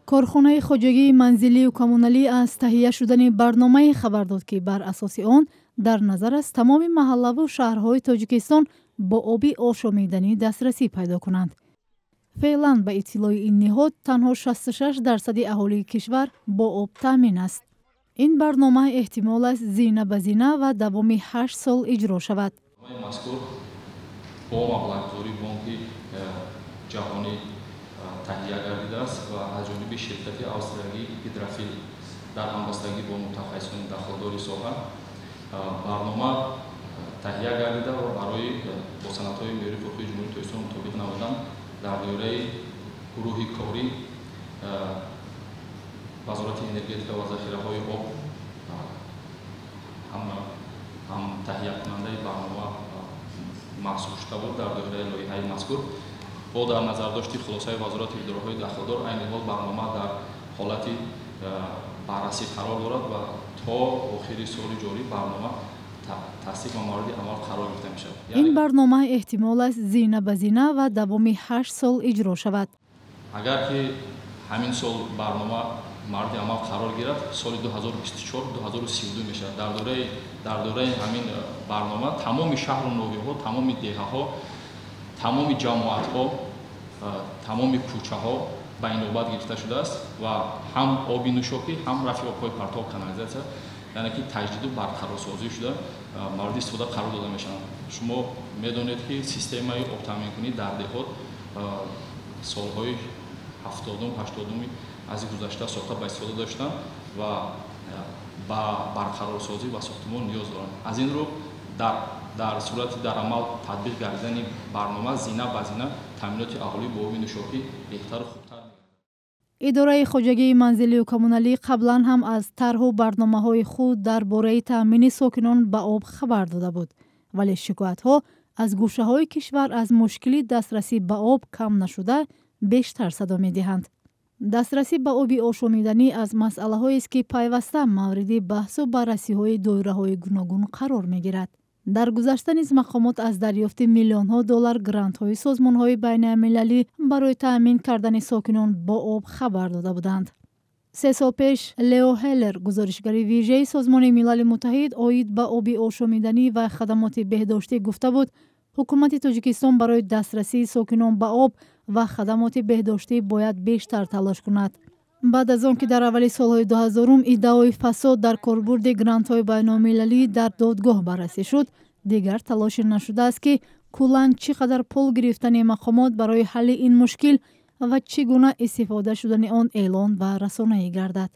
کارخانه خواجگی منزلی و کمونالی از تهیه شدن برنامه خبر داد که بر اساس آن در نظر است تمام محله و شهرهای تاجیکستان با آب آشامیدنی دسترسی پیدا کنند. فعلا به اطلاع این نهاد تنها 66% اهالی کشور با آب تامین است. این برنامه احتمال است زینه به زینه و دوام 8 سال اجرا شود. با مبلغ‌زوری بانک جهانی تهیه گردیده است و از جانب شرکت استرالیایی هیدروفیل در همبستگی با متخصصان دخالداری ساحه برنامه تهیه گردیده و برای با سندهای معیاری فرقی جمهوری تاجیکستان مطابق نمودن در دوره گروه کاری وزارت انرژی و ذخیره‌های آب هم تهیه کننده برنامه محسوب شده بود. در دوره لایحه مذکور با در نظر داشتی خلاصه وزارت اداره‌های دخالدار عین حال برنامه در حالت بررسی قرار دارد و تا آخر سال جاری برنامه تصدیق و مورد عمل قرار گرفته می شود. این برنامه احتمال است زینه به زینه و دوام 8 سال اجرا شود. اگر که همین سال برنامه مورد عمل قرار گیرد سال 2024 2032 می شود. در دوره همین برنامه تمام شهر و نوی‌ها، تمام دهه‌ها، تمام جماعت‌ها، تمام کوچه‌ها به این نوبت گرفته شده است و هم آبی نوشابی هم رفع آب‌های پرتاب کانالیزاسیون یعنی که تجدید و برقرار سازی شده مورد استفاده قرار داده میشوند. شما میدونید که سیستم آب تامین کنی در دهات سال‌های 70 80 از گذشته ساخته به استفاده داشتن و با برقرار سازی و ساختمان نیاز دارند. از این رو در صورت در عمل تطبیق گردیدن برنامه زینه به زینه تامینات اهالی با آب نوشابی بهتر و خوبتر می‌گردد. اداره خواجگی منزلی و کمونالی قبلا هم از طرح و برنامه‌های خود درباره تامین ساکنان به آب خبر داده بود، ولی شکایت‌ها از گوشه‌های کشور از مشکلی دسترسی به آب کم نشده بیشتر صدا می‌دهند. دسترسی به آب آشامیدنی از مسئله‌هایی است که پیوسته مورد بحث و بررسی‌های دایره‌های گوناگون قرار می‌گیرد. در گذشته نیز مقامات از دریافت میلیون‌ها دلار گرانت‌های سازمان‌های بین‌المللی برای تأمین کردن ساکنان با آب خبر داده بودند. 3 سال پیش لیو هلر گزارشگر ویژه سازمان ملل متحد عاید به آب آشامیدنی و خدمات بهداشتی گفته بود حکومت تاجیکستان برای دسترسی ساکنان به آب و خدمات بهداشتی باید بیشتر تلاش کند. بعد از آن که در اول سالهای 2000 ادعای فساد در کاربرد گرانت‌های بین‌المللی در دادگاه بررسی شد، دیگر تلاش نشده است که کلاً چقدر پول گرفتن مقامات برای حل این مشکل و چگونه استفاده شدن آن اعلان و رسانه‌ای گردد.